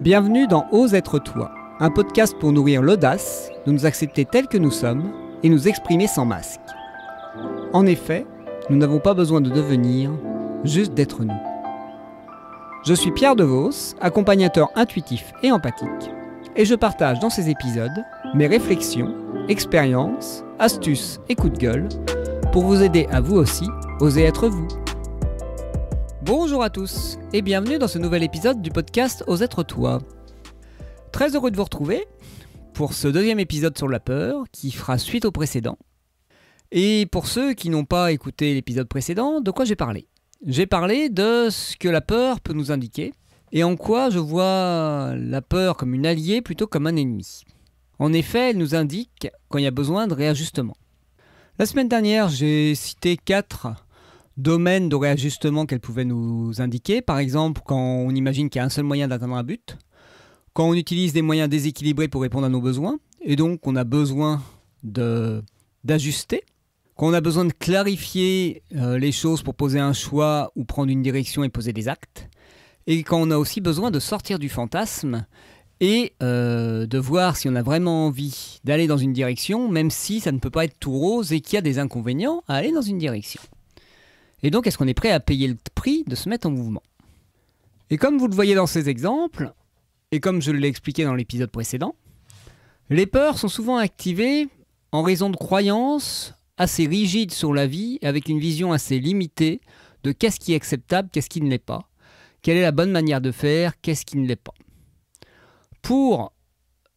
Bienvenue dans Ose être toi, un podcast pour nourrir l'audace de nous accepter tels que nous sommes et nous exprimer sans masque. En effet, nous n'avons pas besoin de devenir, juste d'être nous. Je suis Pierre Devos, accompagnateur intuitif et empathique, et je partage dans ces épisodes mes réflexions, expériences, astuces et coups de gueule pour vous aider à vous aussi oser être vous. Bonjour à tous et bienvenue dans ce nouvel épisode du podcast Ose être toi. Très heureux de vous retrouver pour ce deuxième épisode sur la peur qui fera suite au précédent. Et pour ceux qui n'ont pas écouté l'épisode précédent, de quoi j'ai parlé ? J'ai parlé de ce que la peur peut nous indiquer et en quoi je vois la peur comme une alliée plutôt que comme un ennemi. En effet, elle nous indique quand il y a besoin de réajustement. La semaine dernière, j'ai cité 4 domaines de réajustement qu'elle pouvait nous indiquer. Par exemple, quand on imagine qu'il y a un seul moyen d'atteindre un but, quand on utilise des moyens déséquilibrés pour répondre à nos besoins, et donc on a besoin d'ajuster, quand on a besoin de clarifier les choses pour poser un choix ou prendre une direction et poser des actes, et quand on a aussi besoin de sortir du fantasme et de voir si on a vraiment envie d'aller dans une direction, même si ça ne peut pas être tout rose et qu'il y a des inconvénients à aller dans une direction. Et donc, est-ce qu'on est prêt à payer le prix de se mettre en mouvement ? Et comme vous le voyez dans ces exemples, et comme je l'ai expliqué dans l'épisode précédent, les peurs sont souvent activées en raison de croyances assez rigides sur la vie, avec une vision assez limitée de qu'est-ce qui est acceptable, qu'est-ce qui ne l'est pas, quelle est la bonne manière de faire, qu'est-ce qui ne l'est pas. Pour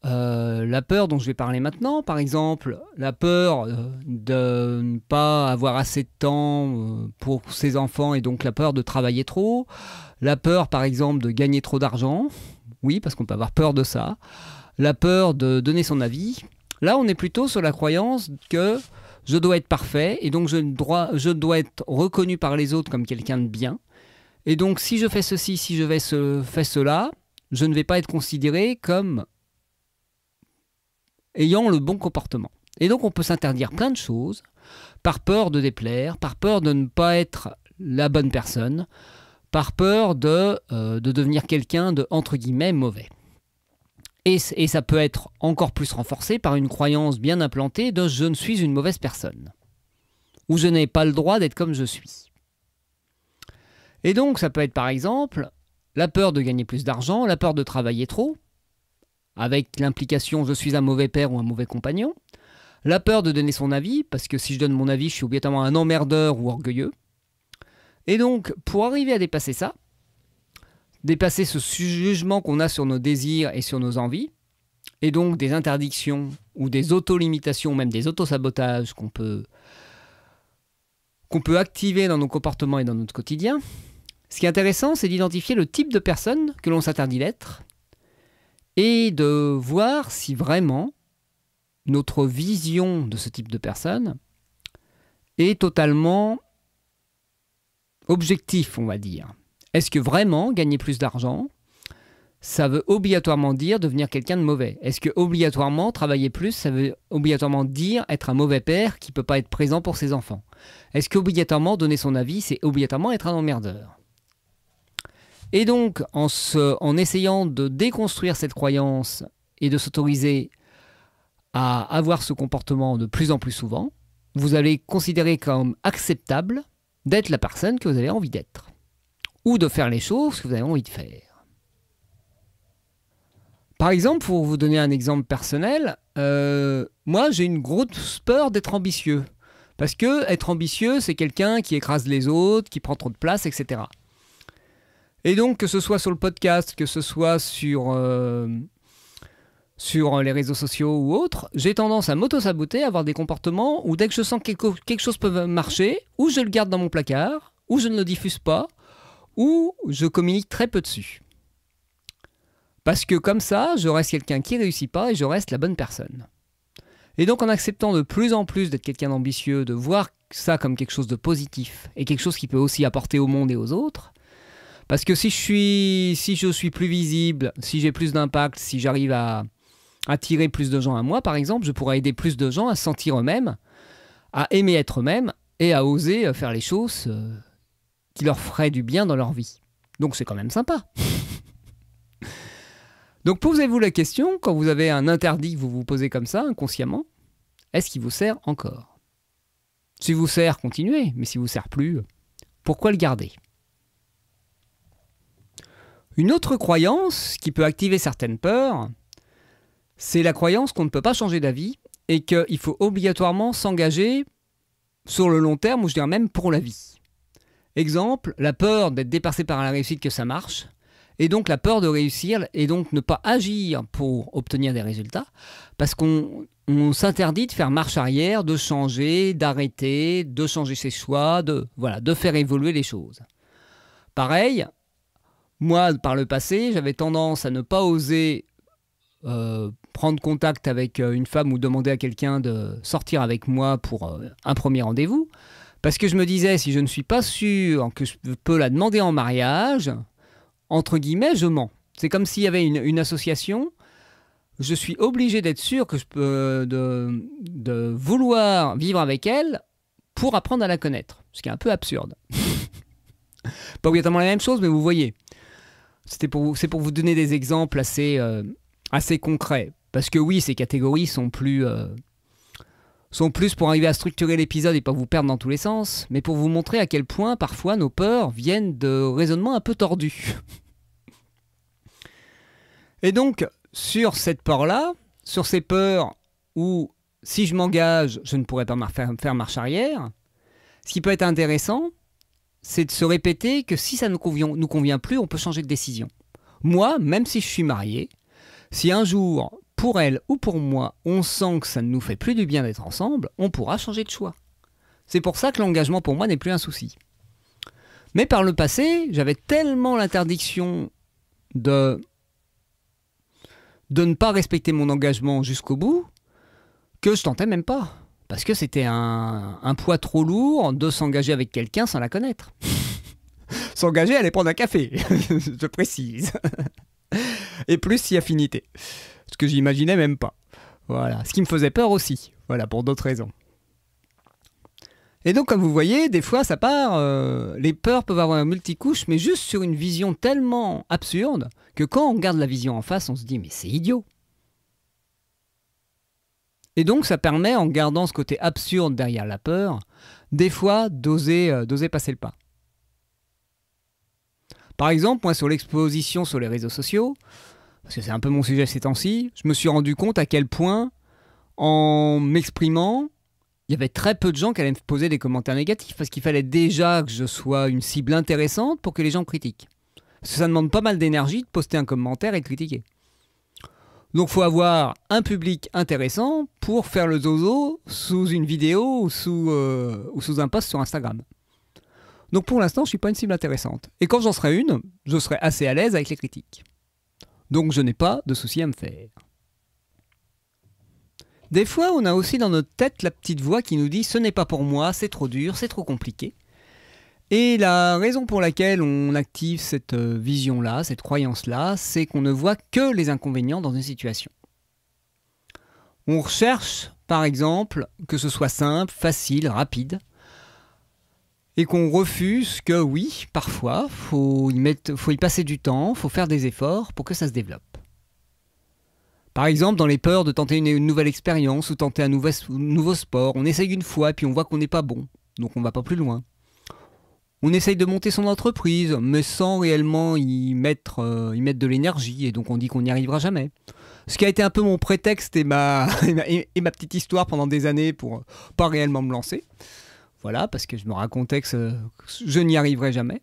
la peur dont je vais parler maintenant, par exemple, la peur de ne pas avoir assez de temps pour ses enfants et donc la peur de travailler trop, la peur par exemple de gagner trop d'argent, oui parce qu'on peut avoir peur de ça, la peur de donner son avis, là on est plutôt sur la croyance que je dois être parfait et donc je dois être reconnu par les autres comme quelqu'un de bien et donc si je fais ceci, si je fais cela, je ne vais pas être considéré comme ayant le bon comportement. Et donc on peut s'interdire plein de choses par peur de déplaire, par peur de ne pas être la bonne personne, par peur de devenir quelqu'un de, entre guillemets, mauvais. Et ça peut être encore plus renforcé par une croyance bien implantée de « je ne suis une mauvaise personne » ou « je n'ai pas le droit d'être comme je suis ». Et donc ça peut être par exemple la peur de gagner plus d'argent, la peur de travailler trop, avec l'implication « je suis un mauvais père ou un mauvais compagnon », la peur de donner son avis, parce que si je donne mon avis, je suis obligatoirement un emmerdeur ou orgueilleux. Et donc, pour arriver à dépasser ça, dépasser ce jugement qu'on a sur nos désirs et sur nos envies, et donc des interdictions ou des auto-limitations, même des auto-sabotages qu'on peut activer dans nos comportements et dans notre quotidien, ce qui est intéressant, c'est d'identifier le type de personne que l'on s'interdit d'être, et de voir si vraiment notre vision de ce type de personne est totalement objectif, on va dire. Est-ce que vraiment gagner plus d'argent, ça veut obligatoirement dire devenir quelqu'un de mauvais ? Est-ce que obligatoirement travailler plus, ça veut obligatoirement dire être un mauvais père qui ne peut pas être présent pour ses enfants ? Est-ce qu'obligatoirement donner son avis, c'est obligatoirement être un emmerdeur ? Et donc, en essayant de déconstruire cette croyance et de s'autoriser à avoir ce comportement de plus en plus souvent, vous allez considérer comme acceptable d'être la personne que vous avez envie d'être, ou de faire les choses que vous avez envie de faire. Par exemple, pour vous donner un exemple personnel, moi j'ai une grosse peur d'être ambitieux, parce que être ambitieux, c'est quelqu'un qui écrase les autres, qui prend trop de place, etc. Et donc, que ce soit sur le podcast, que ce soit sur les réseaux sociaux ou autres, j'ai tendance à m'auto-saboter, à avoir des comportements où dès que je sens que quelque chose peut marcher, ou je le garde dans mon placard, ou je ne le diffuse pas, ou je communique très peu dessus. Parce que comme ça, je reste quelqu'un qui ne réussit pas et je reste la bonne personne. Et donc en acceptant de plus en plus d'être quelqu'un d'ambitieux, de voir ça comme quelque chose de positif, et quelque chose qui peut aussi apporter au monde et aux autres, parce que si je suis plus visible, si j'ai plus d'impact, si j'arrive à attirer plus de gens à moi, par exemple, je pourrais aider plus de gens à se sentir eux-mêmes, à aimer être eux-mêmes et à oser faire les choses qui leur feraient du bien dans leur vie. Donc c'est quand même sympa. Donc posez-vous la question, quand vous avez un interdit que vous vous posez comme ça, inconsciemment, est-ce qu'il vous sert encore? S'il vous sert, continuez, mais s'il ne vous sert plus, pourquoi le garder? Une autre croyance qui peut activer certaines peurs, c'est la croyance qu'on ne peut pas changer d'avis et qu'il faut obligatoirement s'engager sur le long terme, ou je dirais même pour la vie. Exemple, la peur d'être dépassé par la réussite, que ça marche, et donc la peur de réussir, et donc ne pas agir pour obtenir des résultats, parce qu'on s'interdit de faire marche arrière, de changer, d'arrêter, de changer ses choix, de faire évoluer les choses. Pareil, moi, par le passé, j'avais tendance à ne pas oser prendre contact avec une femme ou demander à quelqu'un de sortir avec moi pour un premier rendez-vous, parce que je me disais, si je ne suis pas sûr que je peux la demander en mariage, entre guillemets, je mens. C'est comme s'il y avait une association, je suis obligé d'être sûr que je peux de vouloir vivre avec elle pour apprendre à la connaître, ce qui est un peu absurde. Pas obligatoirement la même chose, mais vous voyez. C'est pour vous donner des exemples assez concrets. Parce que oui, ces catégories sont plus pour arriver à structurer l'épisode et pas vous perdre dans tous les sens, mais pour vous montrer à quel point parfois nos peurs viennent de raisonnements un peu tordus. Et donc, sur cette peur-là, sur ces peurs où si je m'engage, je ne pourrais pas faire marche arrière, ce qui peut être intéressant, c'est de se répéter que si ça ne nous convient plus, on peut changer de décision. Moi, même si je suis marié, si un jour, pour elle ou pour moi, on sent que ça ne nous fait plus du bien d'être ensemble, on pourra changer de choix. C'est pour ça que l'engagement pour moi n'est plus un souci. Mais par le passé, j'avais tellement l'interdiction de ne pas respecter mon engagement jusqu'au bout que je tentais même pas. Parce que c'était un poids trop lourd de s'engager avec quelqu'un sans la connaître. S'engager à aller prendre un café, je précise. Et plus si affinité. Ce que j'imaginais même pas. Voilà. Ce qui me faisait peur aussi. Voilà, pour d'autres raisons. Et donc, comme vous voyez, des fois, ça part... les peurs peuvent avoir un multicouche, mais juste sur une vision tellement absurde que quand on regarde la vision en face, on se dit « mais c'est idiot !» Et donc, ça permet, en gardant ce côté absurde derrière la peur, des fois, d'oser passer le pas. Par exemple, moi, sur l'exposition sur les réseaux sociaux, parce que c'est un peu mon sujet ces temps-ci, je me suis rendu compte à quel point, en m'exprimant, il y avait très peu de gens qui allaient me poser des commentaires négatifs, parce qu'il fallait déjà que je sois une cible intéressante pour que les gens critiquent. Parce que ça demande pas mal d'énergie de poster un commentaire et de critiquer. Donc il faut avoir un public intéressant pour faire le zozo sous une vidéo ou sous un post sur Instagram. Donc pour l'instant, je ne suis pas une cible intéressante. Et quand j'en serai une, je serai assez à l'aise avec les critiques. Donc je n'ai pas de souci à me faire. Des fois, on a aussi dans notre tête la petite voix qui nous dit « ce n'est pas pour moi, c'est trop dur, c'est trop compliqué ». Et la raison pour laquelle on active cette vision-là, cette croyance-là, c'est qu'on ne voit que les inconvénients dans une situation. On recherche, par exemple, que ce soit simple, facile, rapide, et qu'on refuse que oui, parfois, faut y passer du temps, faut faire des efforts pour que ça se développe. Par exemple, dans les peurs de tenter une nouvelle expérience ou tenter un nouveau sport, on essaye une fois et puis on voit qu'on n'est pas bon, donc on ne va pas plus loin. On essaye de monter son entreprise, mais sans réellement y mettre de l'énergie, et donc on dit qu'on n'y arrivera jamais. Ce qui a été un peu mon prétexte et ma petite histoire pendant des années pour pas réellement me lancer. Voilà, parce que je me racontais que je n'y arriverai jamais.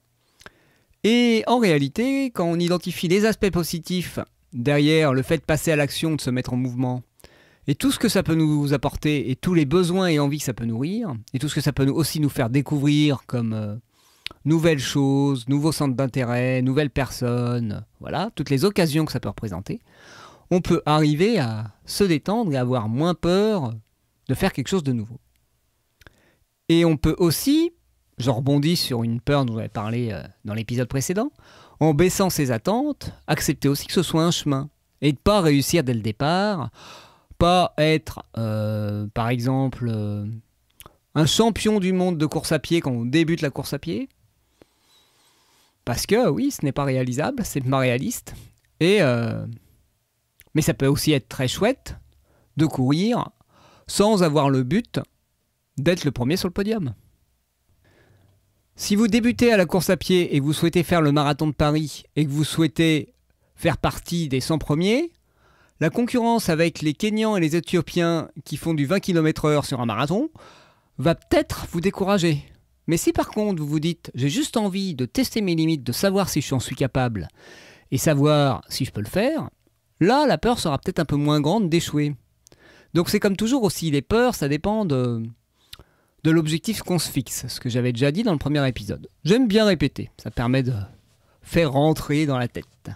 Et en réalité, quand on identifie les aspects positifs derrière le fait de passer à l'action, de se mettre en mouvement, et tout ce que ça peut nous apporter, et tous les besoins et envies que ça peut nourrir, et tout ce que ça peut aussi nous faire découvrir comme nouvelles choses, nouveaux centres d'intérêt, nouvelles personnes, voilà, toutes les occasions que ça peut représenter, on peut arriver à se détendre et avoir moins peur de faire quelque chose de nouveau. Et on peut aussi, je rebondis sur une peur dont j'avais parlé dans l'épisode précédent, en baissant ses attentes, accepter aussi que ce soit un chemin et de ne pas réussir dès le départ, pas être, par exemple, un champion du monde de course à pied quand on débute la course à pied, parce que oui, ce n'est pas réalisable, c'est pas réaliste, et Mais ça peut aussi être très chouette de courir sans avoir le but d'être le premier sur le podium. Si vous débutez à la course à pied et que vous souhaitez faire le marathon de Paris et que vous souhaitez faire partie des 100 premiers, la concurrence avec les Kenyans et les Éthiopiens qui font du 20 km/h sur un marathon va peut-être vous décourager. Mais si par contre vous vous dites « j'ai juste envie de tester mes limites, de savoir si j'en suis capable et savoir si je peux le faire », là la peur sera peut-être un peu moins grande d'échouer. Donc c'est comme toujours aussi, les peurs ça dépend de l'objectif qu'on se fixe, ce que j'avais déjà dit dans le premier épisode. J'aime bien répéter, ça permet de faire rentrer dans la tête.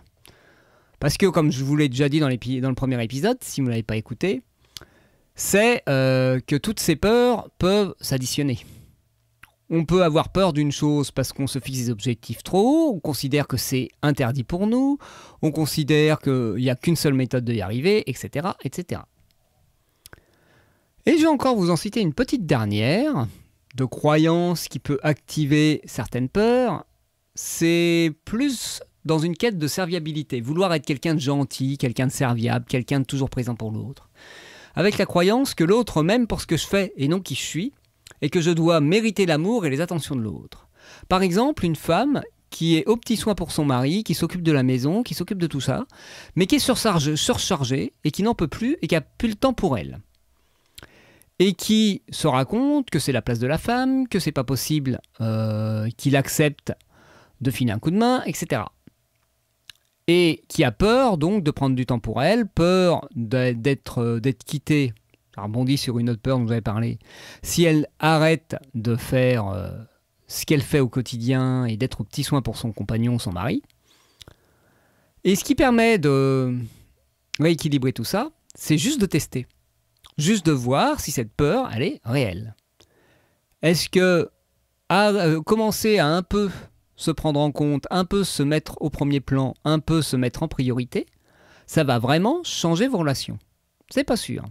Parce que comme je vous l'ai déjà dit dans le premier épisode, si vous ne l'avez pas écouté, c'est que toutes ces peurs peuvent s'additionner. On peut avoir peur d'une chose parce qu'on se fixe des objectifs trop hauts, on considère que c'est interdit pour nous, on considère qu'il n'y a qu'une seule méthode d'y arriver, etc., etc. Et je vais encore vous en citer une petite dernière de croyance qui peut activer certaines peurs. C'est plus dans une quête de serviabilité, vouloir être quelqu'un de gentil, quelqu'un de serviable, quelqu'un de toujours présent pour l'autre. Avec la croyance que l'autre m'aime pour ce que je fais et non qui je suis, et que je dois mériter l'amour et les attentions de l'autre. Par exemple, une femme qui est aux petits soins pour son mari, qui s'occupe de la maison, qui s'occupe de tout ça, mais qui est surchargée et qui n'en peut plus et qui n'a plus le temps pour elle. Et qui se raconte que c'est la place de la femme, que c'est pas possible qu'il accepte de filer un coup de main, etc. Et qui a peur donc de prendre du temps pour elle, peur d'être quittée. Je rebondis sur une autre peur dont j'avais parlé. Si elle arrête de faire ce qu'elle fait au quotidien et d'être aux petits soins pour son compagnon, son mari. Et ce qui permet de rééquilibrer tout ça, c'est juste de tester. Juste de voir si cette peur, elle est réelle. Est-ce que commencer à un peu se prendre en compte, un peu se mettre au premier plan, un peu se mettre en priorité, ça va vraiment changer vos relations? C'est pas sûr.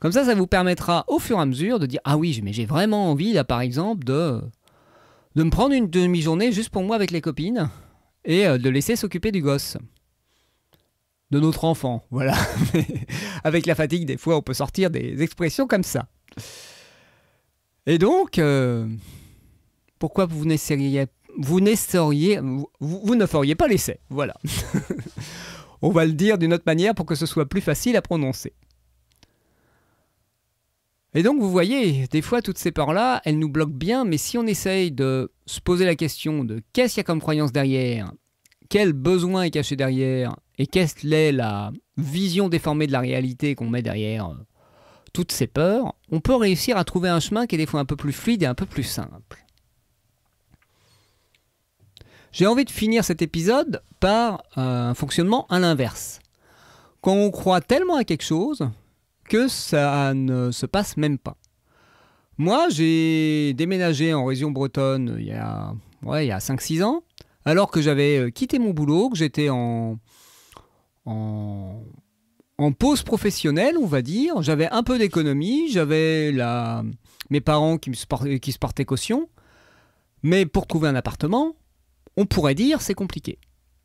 Comme ça vous permettra au fur et à mesure de dire « Ah oui, mais j'ai vraiment envie, là, par exemple, de me prendre une demi-journée juste pour moi avec les copines et de laisser s'occuper du gosse. » De notre enfant, voilà. Avec la fatigue, des fois, on peut sortir des expressions comme ça. Et donc, pourquoi vous ne feriez pas l'essai? Voilà. On va le dire d'une autre manière pour que ce soit plus facile à prononcer. Et donc, vous voyez, des fois, toutes ces peurs-là, elles nous bloquent bien, mais si on essaye de se poser la question de qu'est-ce qu'il y a comme croyance derrière, quel besoin est caché derrière, et quelle est la vision déformée de la réalité qu'on met derrière toutes ces peurs, on peut réussir à trouver un chemin qui est des fois un peu plus fluide et un peu plus simple. J'ai envie de finir cet épisode par un fonctionnement à l'inverse. Quand on croit tellement à quelque chose que ça ne se passe même pas. Moi, j'ai déménagé en région bretonne il y a 5-6 ans, alors que j'avais quitté mon boulot, que j'étais en pause professionnelle, on va dire. J'avais un peu d'économie, j'avais mes parents qui se portaient caution. Mais pour trouver un appartement, on pourrait dire c'est compliqué.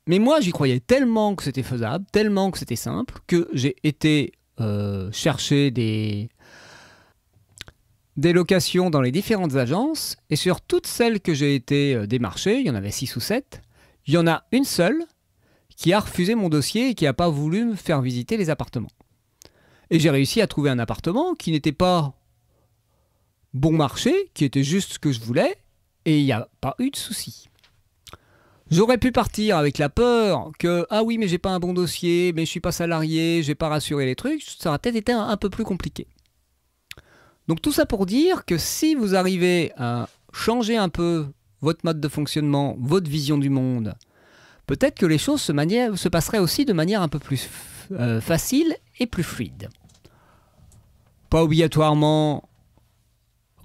Mais moi, j'y croyais tellement que c'était faisable, tellement que c'était simple, que j'ai été chercher des locations dans les différentes agences. Et sur toutes celles que j'ai été démarcher, il y en avait 6 ou 7, il y en a une seule qui a refusé mon dossier et qui n'a pas voulu me faire visiter les appartements. Et j'ai réussi à trouver un appartement qui n'était pas bon marché, qui était juste ce que je voulais, et il n'y a pas eu de souci. J'aurais pu partir avec la peur que « Ah oui, mais j'ai pas un bon dossier, mais je suis pas salarié, j'ai pas rassuré les trucs », ça aurait peut-être été un peu plus compliqué. Donc tout ça pour dire que si vous arrivez à changer un peu votre mode de fonctionnement, votre vision du monde, peut-être que les choses se passeraient aussi de manière un peu plus facile et plus fluide. Pas obligatoirement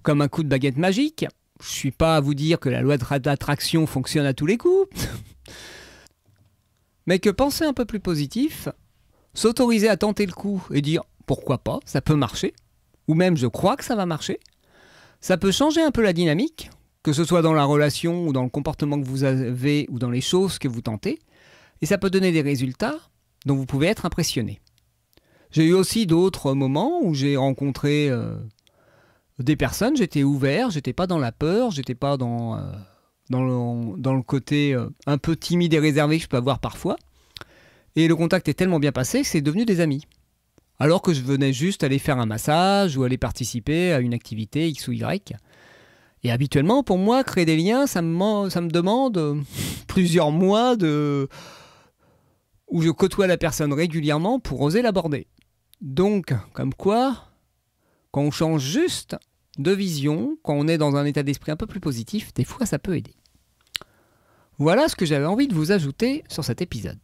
comme un coup de baguette magique. Je ne suis pas à vous dire que la loi d'attraction fonctionne à tous les coups. Mais que penser un peu plus positif, s'autoriser à tenter le coup et dire pourquoi pas, ça peut marcher, ou même je crois que ça va marcher, ça peut changer un peu la dynamique, que ce soit dans la relation ou dans le comportement que vous avez ou dans les choses que vous tentez, et ça peut donner des résultats dont vous pouvez être impressionné. J'ai eu aussi d'autres moments où j'ai rencontré des personnes, j'étais ouvert, j'étais pas dans la peur, j'étais pas dans le côté un peu timide et réservé que je peux avoir parfois. Et le contact est tellement bien passé que c'est devenu des amis. Alors que je venais juste aller faire un massage ou aller participer à une activité X ou Y. Et habituellement, pour moi, créer des liens, ça me demande plusieurs mois où je côtoie la personne régulièrement pour oser l'aborder. Donc, comme quoi, quand on change juste de vision, quand on est dans un état d'esprit un peu plus positif, des fois ça peut aider. Voilà ce que j'avais envie de vous ajouter sur cet épisode.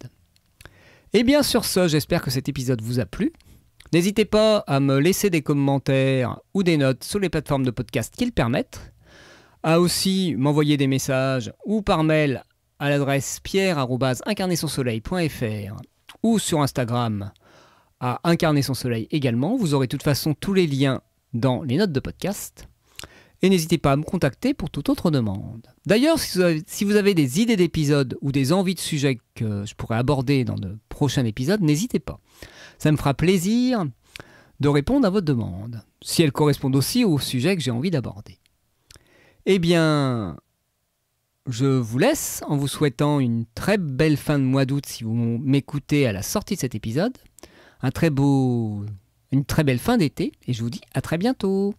Et bien sur ce, j'espère que cet épisode vous a plu. N'hésitez pas à me laisser des commentaires ou des notes sur les plateformes de podcast qui le permettent, à aussi m'envoyer des messages ou par mail à l'adresse pierre@incarnersonsoleil.fr ou sur Instagram à Incarner son Soleil également. Vous aurez de toute façon tous les liens dans les notes de podcast. Et n'hésitez pas à me contacter pour toute autre demande. D'ailleurs, si vous avez des idées d'épisodes ou des envies de sujets que je pourrais aborder dans de prochains épisodes, n'hésitez pas. Ça me fera plaisir de répondre à votre demande, si elles correspondent aussi au sujet que j'ai envie d'aborder. Eh bien, je vous laisse en vous souhaitant une très belle fin de mois d'août si vous m'écoutez à la sortie de cet épisode. Une très belle fin d'été et je vous dis à très bientôt.